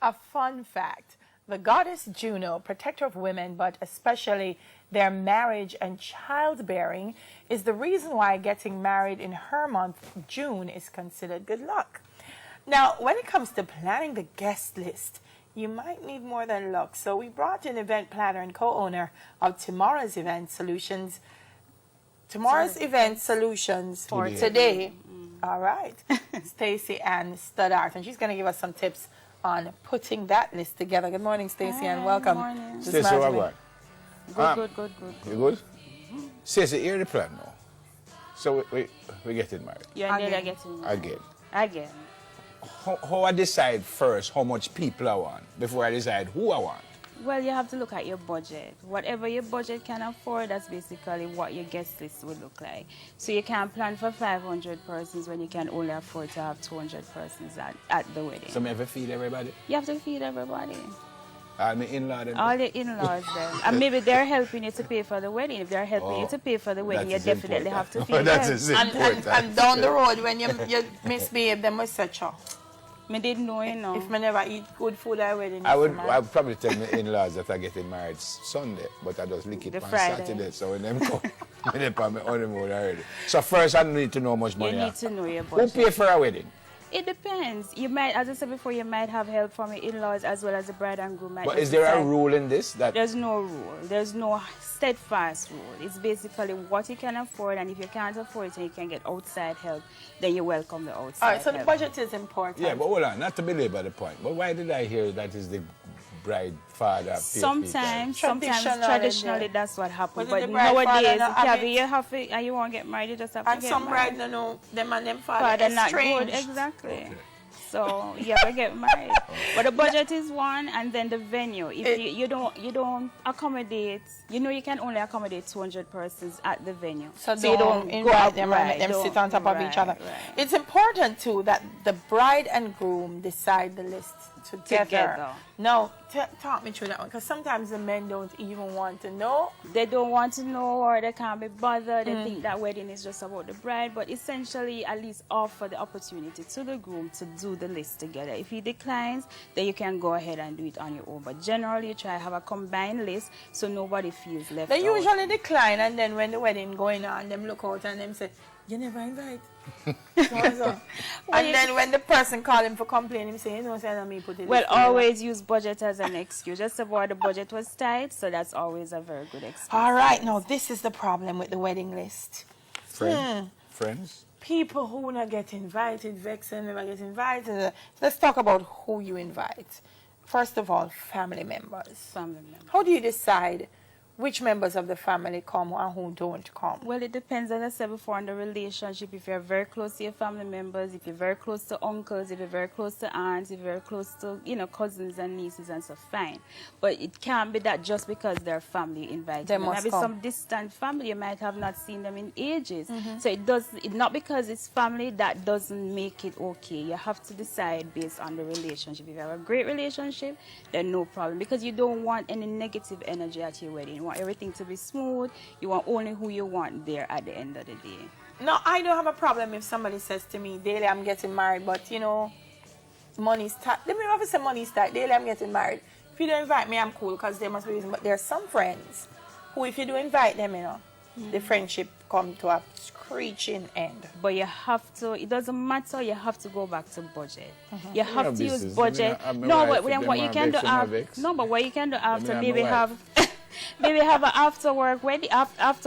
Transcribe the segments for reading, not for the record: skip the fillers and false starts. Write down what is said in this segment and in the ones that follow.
A fun fact. The goddess Juno, protector of women, but especially their marriage and childbearing, is the reason why getting married in her month, June, is considered good luck. Now, when it comes to planning the guest list, you might need more than luck. So we brought in event planner and co-owner of Tomorrow's Event Solutions. For today. All right. Stacey-Ann Stoddart. And she's going to give us some tips on putting that list together. Good morning, Stacey-Ann. Welcome. Good morning. Stacey, what about? Good. You good? Stacey, here's the plan now. So we getting married. Yeah, they're getting married. Again. How I decide first how much people I want before I decide who I want? Well, you have to look at your budget. Whatever your budget can afford, that's basically what your guest list would look like. So you can't plan for 500 persons when you can only afford to have 200 persons at the wedding. So you have to feed everybody? You have to feed everybody. All the in-laws? All the in-laws then. And maybe they're helping you to pay for the wedding. If they're helping you to pay for the wedding, you definitely have to feed them. And down the road, when you misbehave, they must search you. I didn't know, you know. If I never eat good food at wedding, I would probably tell my in-laws that I'm getting married Sunday, but I just lick it on Saturday. So when them come, when they pay me honeymoon already. So first I need to know how much money you need to know your budget. Who pay for a wedding? It depends. You might, as I said before, you might have help from your in-laws as well as the bride and groom. But is there a rule in this? There's no rule. There's no steadfast rule. It's basically what you can afford, and if you can't afford it and you can get outside help, then you welcome the outside All right, so help. the budget is important. Yeah, but hold on, not to belabor the point. But why did I hear that is the bride father? Sometimes traditionally that's what happens. But nowadays, you won't get married, you just have to get married. And some brides don't know them and them father is not strange. good, exactly. Okay. So you have to get married. But the budget is one, and then the venue. If you don't accommodate, you can only accommodate 200 persons at the venue. So you don't invite them and let them sit on top of each other. Right. It's important too that the bride and groom decide the list together. No, talk me through that one, because sometimes the men don't even want to know. They don't want to know, or they can't be bothered. They think that wedding is just about the bride, but essentially at least offer the opportunity to the groom to do the list together. If he declines, then you can go ahead and do it on your own. But generally, you try to have a combined list so nobody feels left out. They usually decline, and then when the wedding going on, them look out and them say, "You never invite." And then when the person call him for complaining, he say, "You know, say me put it." Well, always use budget as an excuse. Just about the budget was tight, so that's always a very good excuse. All right, now this is the problem with the wedding list. Friends? People who not get invited, vexing, never get invited. Let's talk about who you invite. First of all, family members. Family members. How do you decide which members of the family come and who don't come? Well, it depends, as I said before, on the relationship. If you're very close to your family members, if you're very close to uncles, if you're very close to aunts, if you're very close to, cousins and nieces and stuff, fine. But it can't be that just because they're family invited. They must Maybe come. some distant family, you might have not seen them in ages. So not because it's family, that doesn't make it okay. You have to decide based on the relationship. If you have a great relationship, then no problem. Because you don't want any negative energy at your wedding. You want everything to be smooth. You want only who you want there at the end of the day. No, I don't have a problem if somebody says to me, "Daily, I'm getting married, but money's tight." Let me have to say money's tight. "Daily, I'm getting married. If you don't invite me, I'm cool," because there must be reason. But there are some friends who, if you do invite them, the friendship come to a screeching end. But you have to, it doesn't matter, you have to go back to budget. You have to use budget. No, but then what you can do after, maybe have an after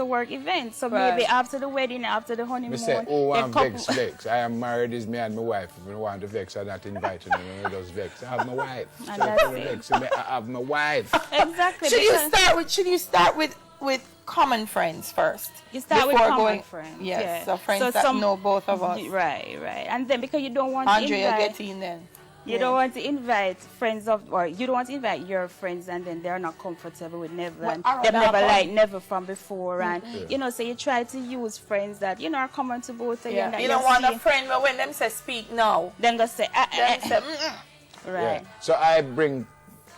work event. So maybe after the wedding, after the honeymoon. Me say, I'm vex. I am married, is me and my wife. If I want to vex, I'm not inviting them. I just vex. I have my wife. And that's vex. I have my wife. Exactly. Should you start with common friends first? You start with common friends. Yes, so friends that know both of us. Right. And then because you don't want to invite... Andrea, get in then. You don't want to invite you don't want to invite your friends and then they're not comfortable with Never, and they've never liked Never from before, and so you try to use friends that are common to both of you. You don't want a friend, but when them say speak now, then go say right. Yeah. So I bring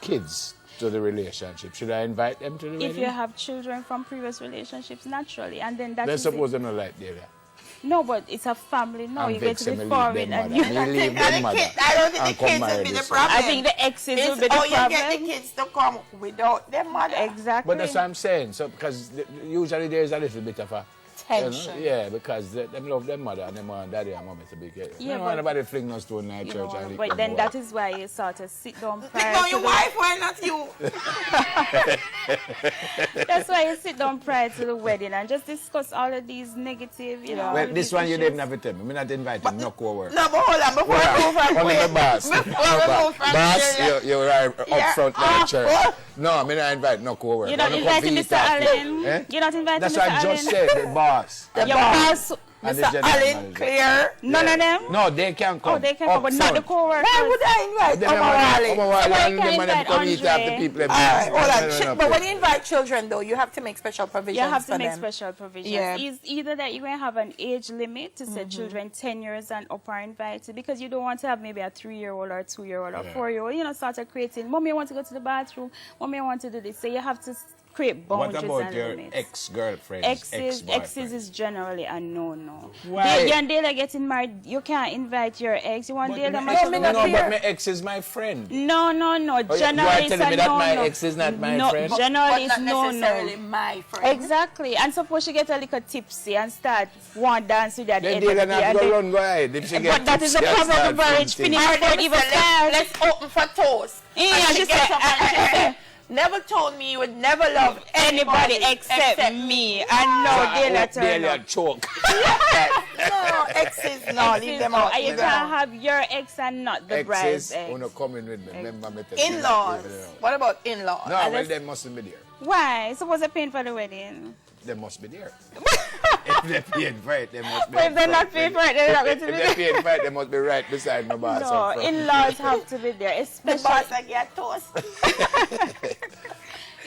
kids to the relationship. Should I invite them to the wedding? If you have children from previous relationships, naturally, and then that's. Then suppose they're not like that. No, but it's a family. No, you get to be foreign and you. Leave them mother. I don't think the kids will be the problem. I think the exes will be the problem. You get the kids to come without their mother. Exactly. But that's what I'm saying. So because usually there's a little bit of a tension. Yeah, because them love their mother and them want daddy and mommy to be careful. Yeah, don't want nobody fling no stone in church. But then that is why you sort of sit down prior No, to your wife, why not you? That's why you sit down prior to the wedding and just discuss all of these negative, you know. Well, this one you didn't have to tell me. I'm not inviting no co-worker. No, but hold on, before I move from only the boss. Boss, you're up front of the church. No, I'm not inviting no co-worker. You're not inviting Mr. Allen. You're not inviting That's Mr. what Allen. I just said, the boss. Your boss. Mr. Allen, clear. None of them? No, they can come. Oh, they can come, but not the co-workers. Why would I invite But when you invite children, though, you have to make special provisions. You have to for make them. special provisions. Yeah. It's either that you're going to have an age limit to say children 10 years and up are invited, because you don't want to have maybe a 3-year-old or a 2-year-old or 4-year-old, you know, start creating, mommy, I want to go to the bathroom, mommy, I want to do this. So you have to create boundaries and limits. What about your ex-girlfriends, Exes is generally a no-no. Why? You and Dale are getting married, you can't invite your ex. You want Dale to No, but my ex is my friend. No. Oh, Generally, you are telling me that my ex is not my friend? Generally, but it's not necessarily no. my friend. Exactly. And suppose she get a little tipsy and start one dance with that Then Dale not go run go ahead. If she get but that is the tipsy and problem start of marriage. drinking. Finish before it even starts. Let's open for toast. Yeah, And just gets up and she said, never told me you would never love anybody except me. And no, Dale turn up. Choke. No, exes, no, leave them out. You can't have your ex and not the bride's ex. Wanna come in with me. Remember me tell you. In-laws. What about in-laws? No, well, they mustn't be there. Why? Suppose they're paying for the wedding. They must be there. If they're paying for it, they must be. But if they're not paying for it, they're not going to be If there. they're paying for it, they must be right beside my boss. No, in-laws have to be there, The especially boss like get toast.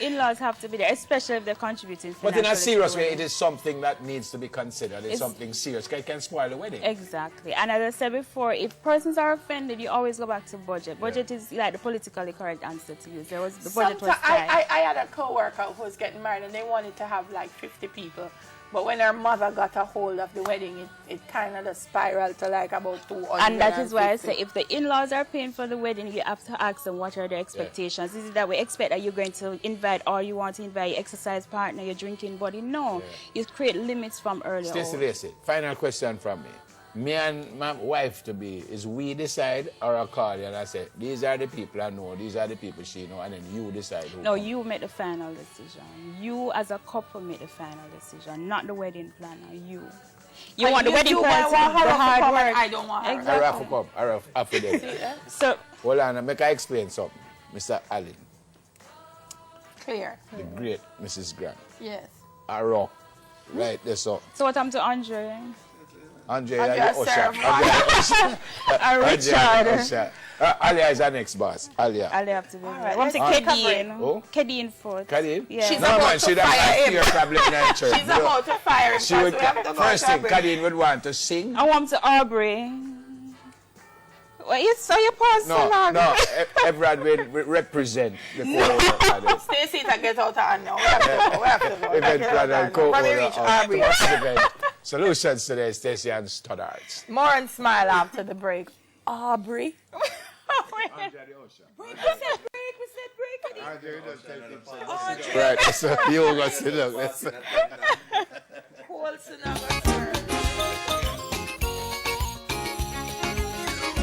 in-laws have to be there, especially if they're contributing But in a financially serious to the way, wedding. it is something that needs to be considered. It's something serious. It can spoil the wedding. Exactly. And as I said before, if persons are offended, you always go back to budget. Budget is like the politically correct answer to use. The budget was tight. I had a co-worker who was getting married and they wanted to have like 50 people. But when her mother got a hold of the wedding, it kind of spiraled to like about 200. And that is why I say if the in-laws are paying for the wedding, you have to ask them what are their expectations. Is it that we expect that you're going to invite all you want to invite, your exercise partner, your drinking buddy? No. You create limits from earlier Stacey, final question from me. Me and my wife to be, is we decide or I call you and I say, these are the people I know, these are the people she know, and then you decide who No, comes. you make the final decision. You as a couple make the final decision, not the wedding planner. You want the wedding planner to do the hard work. I don't want her. Exactly. I wrap up, I wrap up for them. So, Hold on, make I explain something. Mr. Allen, Clear. the great Mrs. Grant, Yes. a rock, right there, so. so what happened to Andre? Andre, Andre, you usher. Richard. Alia is our next boss. Alia. I'll have to be there. right, What's the let's Kedin? Who? Kedin foot. Kadin? Yeah. She's No, about man, to she don't fire have him. fear problem in her church. She's about to fire him. She would, we have to go first to thing, her Kadin would want to sing. I want to Aubrey. Well, you saw your pause so long. No, Everard will represent the co-owner. Stacey to get out of hand now. We have to go. Event planner and co-owner Probably reach of Aubrey. the event. Solutions today, Stacey-Ann Stoddart. More and smile after the break. Aubrey. We said break. Right, so you go sit down. Cool,